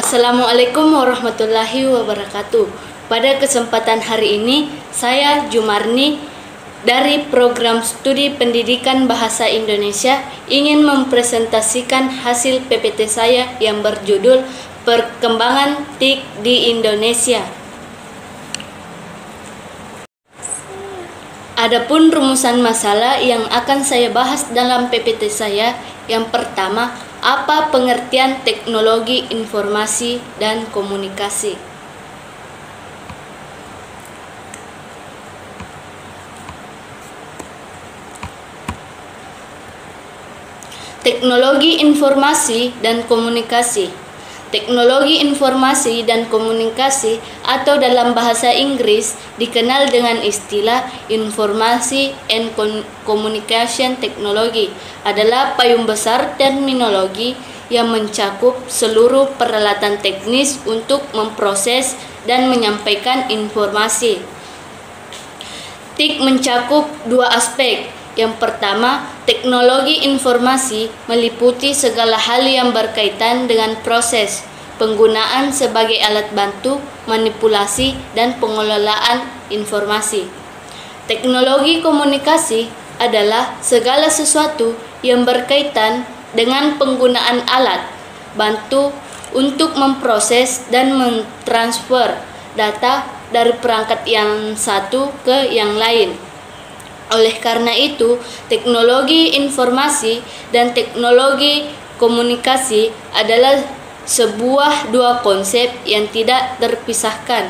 Assalamualaikum warahmatullahi wabarakatuh. Pada kesempatan hari ini, saya Jumarni dari Program Studi Pendidikan Bahasa Indonesia ingin mempresentasikan hasil PPT saya yang berjudul Perkembangan TIK di Indonesia. Adapun rumusan masalah yang akan saya bahas dalam PPT saya, yang pertama, apa pengertian teknologi informasi dan komunikasi? Teknologi informasi dan komunikasi. Teknologi informasi dan komunikasi atau dalam bahasa Inggris dikenal dengan istilah Information and Communication Technology adalah payung besar terminologi yang mencakup seluruh peralatan teknis untuk memproses dan menyampaikan informasi. TIK mencakup dua aspek. Yang pertama, teknologi informasi meliputi segala hal yang berkaitan dengan proses, penggunaan sebagai alat bantu, manipulasi, dan pengelolaan informasi. Teknologi komunikasi adalah segala sesuatu yang berkaitan dengan penggunaan alat bantu untuk memproses dan mentransfer data dari perangkat yang satu ke yang lain. Oleh karena itu, teknologi informasi dan teknologi komunikasi adalah sebuah dua konsep yang tidak terpisahkan.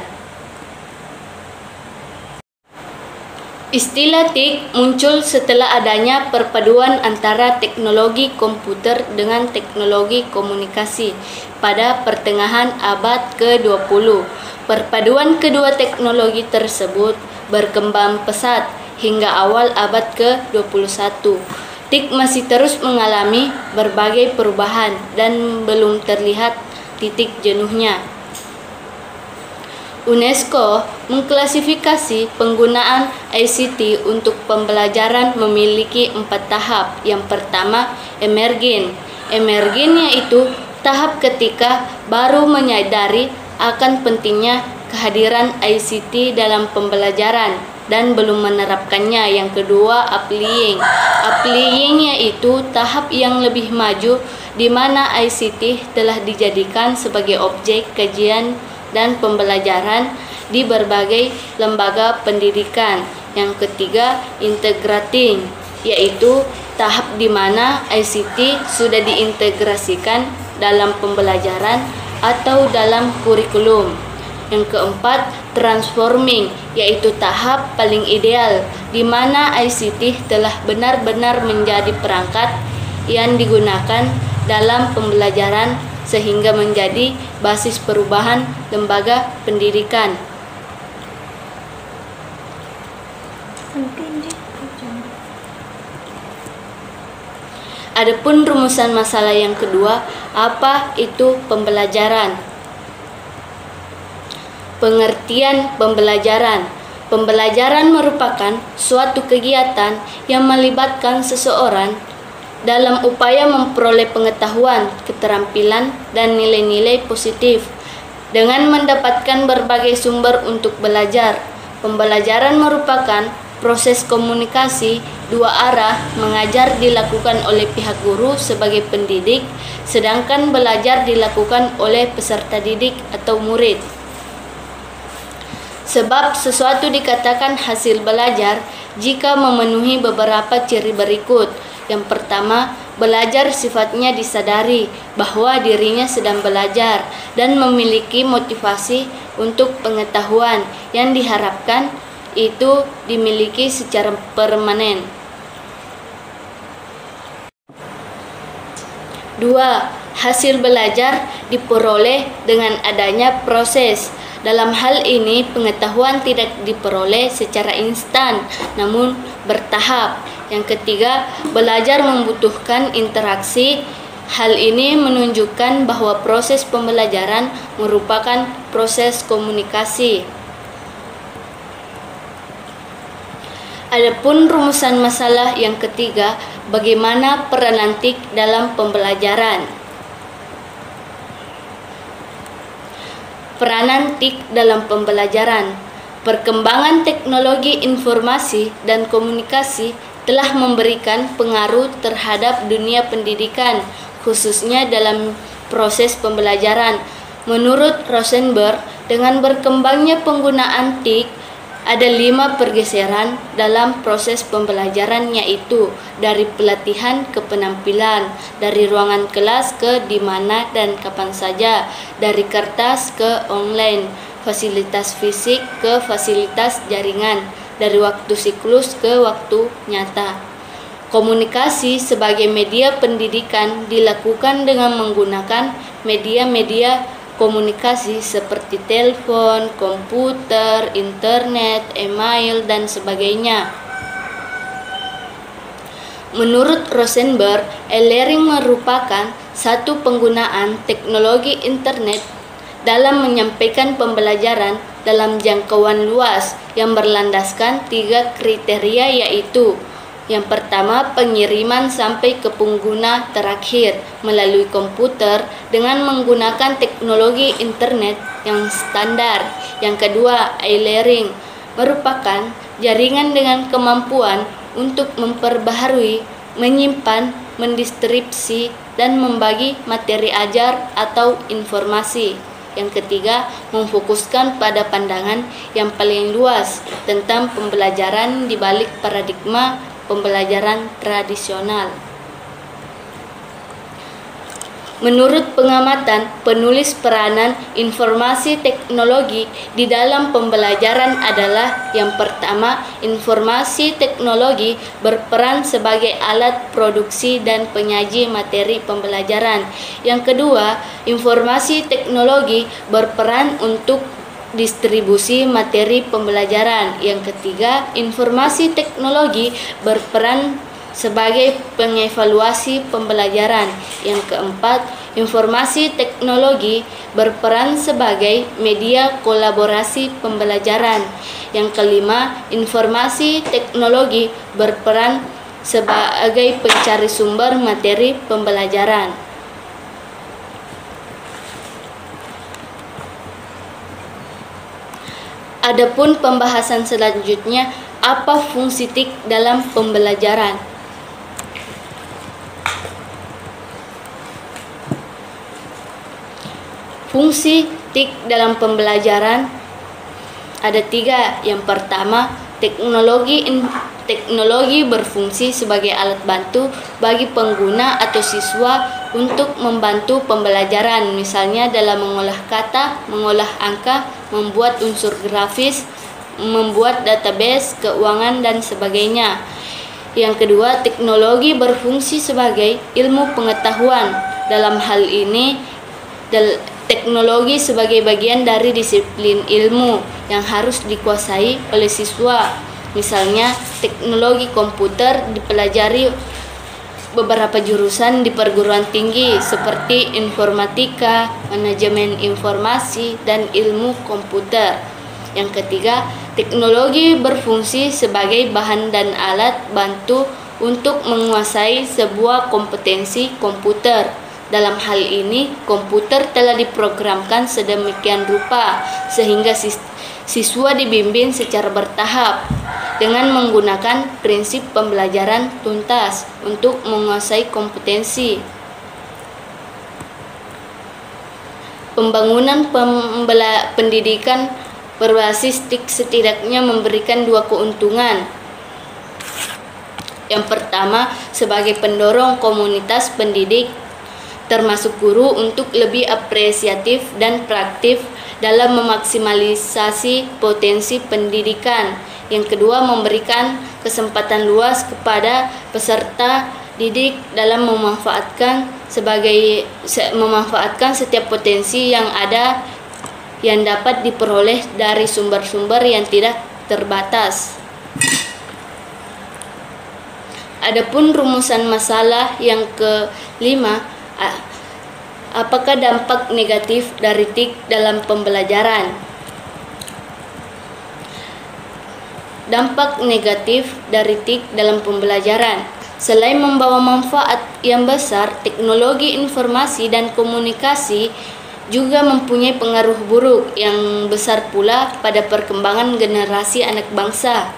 Istilah TIK muncul setelah adanya perpaduan antara teknologi komputer dengan teknologi komunikasi pada pertengahan abad ke-20. Perpaduan kedua teknologi tersebut berkembang pesat hingga awal abad ke-21. TIK masih terus mengalami berbagai perubahan dan belum terlihat titik jenuhnya. UNESCO mengklasifikasi penggunaan ICT untuk pembelajaran memiliki 4 tahap. Yang pertama, emergen. Emergen yaitu tahap ketika baru menyadari akan pentingnya kehadiran ICT dalam pembelajaran dan belum menerapkannya. Yang kedua, applying. Applying yaitu tahap yang lebih maju di mana ICT telah dijadikan sebagai objek kajian dan pembelajaran di berbagai lembaga pendidikan. Yang ketiga, integrating, yaitu tahap di mana ICT sudah diintegrasikan dalam pembelajaran atau dalam kurikulum. Yang keempat, transforming, yaitu tahap paling ideal di mana ICT telah benar-benar menjadi perangkat yang digunakan dalam pembelajaran sehingga menjadi basis perubahan lembaga pendidikan. Adapun rumusan masalah yang kedua, apa itu pembelajaran? Pengertian pembelajaran. Pembelajaran merupakan suatu kegiatan yang melibatkan seseorang dalam upaya memperoleh pengetahuan, keterampilan, dan nilai-nilai positif dengan mendapatkan berbagai sumber untuk belajar. Pembelajaran merupakan proses komunikasi dua arah. Mengajar dilakukan oleh pihak guru sebagai pendidik, sedangkan belajar dilakukan oleh peserta didik atau murid. Sebab sesuatu dikatakan hasil belajar jika memenuhi beberapa ciri berikut. Yang pertama, belajar sifatnya disadari bahwa dirinya sedang belajar dan memiliki motivasi untuk pengetahuan yang diharapkan itu dimiliki secara permanen. 2. Hasil belajar diperoleh dengan adanya proses. Dalam hal ini, pengetahuan tidak diperoleh secara instan, namun bertahap. Yang ketiga, belajar membutuhkan interaksi. Hal ini menunjukkan bahwa proses pembelajaran merupakan proses komunikasi. Adapun rumusan masalah yang ketiga, bagaimana peranan TIK dalam pembelajaran? Peranan TIK dalam pembelajaran. Perkembangan teknologi informasi dan komunikasi telah memberikan pengaruh terhadap dunia pendidikan, khususnya dalam proses pembelajaran. Menurut Rosenberg, dengan berkembangnya penggunaan TIK, ada 5 pergeseran dalam proses pembelajaran, yaitu dari pelatihan ke penampilan, dari ruangan kelas ke di mana dan kapan saja, dari kertas ke online, fasilitas fisik ke fasilitas jaringan, dari waktu siklus ke waktu nyata. Komunikasi sebagai media pendidikan dilakukan dengan menggunakan media-media komunikasi seperti telepon, komputer, internet, email, dan sebagainya. Menurut Rosenberg, e-learning merupakan satu penggunaan teknologi internet dalam menyampaikan pembelajaran dalam jangkauan luas yang berlandaskan 3 kriteria, yaitu: yang pertama, pengiriman sampai ke pengguna terakhir melalui komputer dengan menggunakan teknologi internet yang standar. Yang kedua, e-learning merupakan jaringan dengan kemampuan untuk memperbaharui, menyimpan, mendistribusi, dan membagi materi ajar atau informasi. Yang ketiga, memfokuskan pada pandangan yang paling luas tentang pembelajaran di balik paradigma pembelajaran tradisional. Menurut pengamatan penulis, peranan informasi teknologi di dalam pembelajaran adalah: yang pertama, informasi teknologi berperan sebagai alat produksi dan penyaji materi pembelajaran. Yang kedua, informasi teknologi berperan untuk distribusi materi pembelajaran. Yang ketiga, informasi teknologi berperan sebagai pengevaluasi pembelajaran. Yang keempat, informasi teknologi berperan sebagai media kolaborasi pembelajaran. Yang kelima, informasi teknologi berperan sebagai pencari sumber materi pembelajaran. Adapun pembahasan selanjutnya, apa fungsi TIK dalam pembelajaran? Fungsi TIK dalam pembelajaran ada 3. Yang pertama, teknologi berfungsi sebagai alat bantu bagi pengguna atau siswa untuk membantu pembelajaran, misalnya dalam mengolah kata, mengolah angka, membuat unsur grafis, membuat database keuangan, dan sebagainya. Yang kedua, teknologi berfungsi sebagai ilmu pengetahuan. Dalam hal ini, teknologi sebagai bagian dari disiplin ilmu yang harus dikuasai oleh siswa. Misalnya, teknologi komputer dipelajari beberapa jurusan di perguruan tinggi seperti informatika, manajemen informasi, dan ilmu komputer. Yang ketiga, teknologi berfungsi sebagai bahan dan alat bantu untuk menguasai sebuah kompetensi komputer. Dalam hal ini, komputer telah diprogramkan sedemikian rupa sehingga siswa dibimbing secara bertahap dengan menggunakan prinsip pembelajaran tuntas untuk menguasai kompetensi. Pembangunan pendidikan berbasis TIK setidaknya memberikan 2 keuntungan. Yang pertama, sebagai pendorong komunitas pendidik termasuk guru untuk lebih apresiatif dan praktif dalam memaksimalisasi potensi pendidikan. Yang kedua, memberikan kesempatan luas kepada peserta didik dalam memanfaatkan setiap potensi yang ada yang dapat diperoleh dari sumber-sumber yang tidak terbatas. Adapun rumusan masalah yang kelima, apakah dampak negatif dari TIK dalam pembelajaran? Dampak negatif dari TIK dalam pembelajaran. Selain membawa manfaat yang besar, teknologi informasi dan komunikasi juga mempunyai pengaruh buruk yang besar pula pada perkembangan generasi anak bangsa.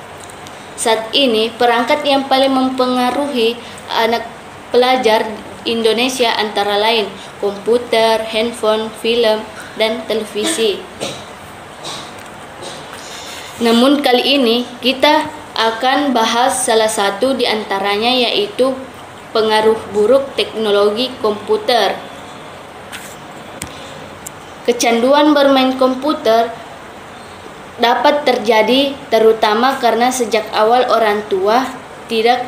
Saat ini, perangkat yang paling mempengaruhi anak pelajar Indonesia antara lain komputer, handphone, film, dan televisi. Namun kali ini kita akan bahas salah satu di antaranya, yaitu pengaruh buruk teknologi komputer. Kecanduan bermain komputer dapat terjadi terutama karena sejak awal orang tua tidak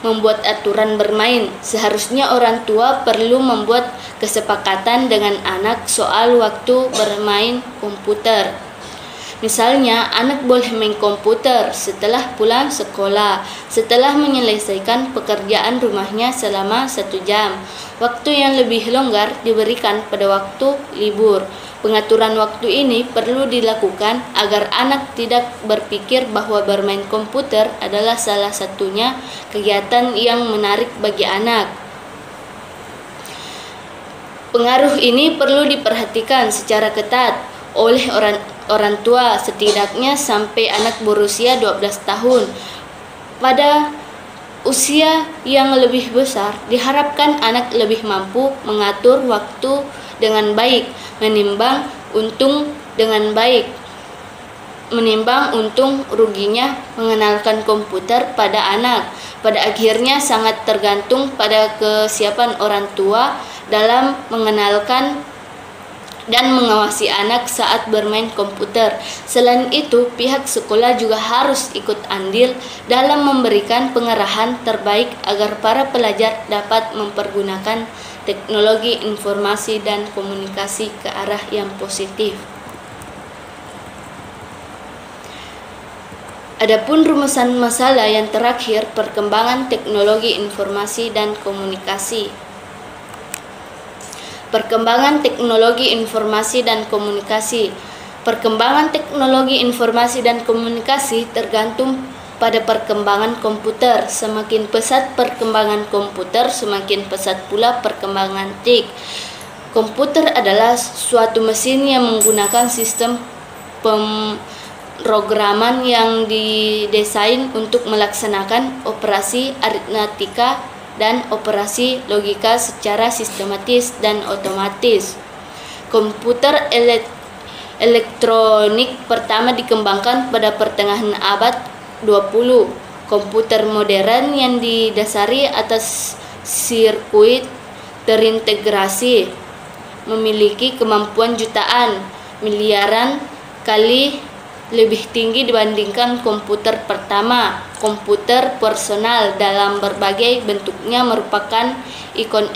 membuat aturan bermain. Seharusnya orang tua perlu membuat kesepakatan dengan anak soal waktu bermain komputer. Misalnya, anak boleh main komputer setelah pulang sekolah, setelah menyelesaikan pekerjaan rumahnya selama 1 jam. Waktu yang lebih longgar diberikan pada waktu libur. Pengaturan waktu ini perlu dilakukan agar anak tidak berpikir bahwa bermain komputer adalah salah satunya kegiatan yang menarik bagi anak. Pengaruh ini perlu diperhatikan secara ketat oleh orang tua setidaknya sampai anak berusia 12 tahun. Pada usia yang lebih besar, diharapkan anak lebih mampu mengatur waktu dengan baik, menimbang untung ruginya mengenalkan komputer pada anak. Pada akhirnya sangat tergantung pada kesiapan orang tua dalam mengenalkan dan mengawasi anak saat bermain komputer. Selain itu, pihak sekolah juga harus ikut andil dalam memberikan pengarahan terbaik agar para pelajar dapat mempergunakan teknologi informasi dan komunikasi ke arah yang positif. Adapun rumusan masalah yang terakhir, perkembangan teknologi informasi dan komunikasi. Perkembangan teknologi informasi dan komunikasi. Perkembangan teknologi informasi dan komunikasi tergantung pada perkembangan komputer. Semakin pesat perkembangan komputer, semakin pesat pula perkembangan TIK. Komputer adalah suatu mesin yang menggunakan sistem pemrograman yang didesain untuk melaksanakan operasi aritmatika dan operasi logika secara sistematis dan otomatis. Komputer elektronik pertama dikembangkan pada pertengahan abad 20. Komputer modern yang didasari atas sirkuit terintegrasi memiliki kemampuan jutaan, miliaran kali lebih tinggi dibandingkan komputer pertama. Komputer personal dalam berbagai bentuknya merupakan ikon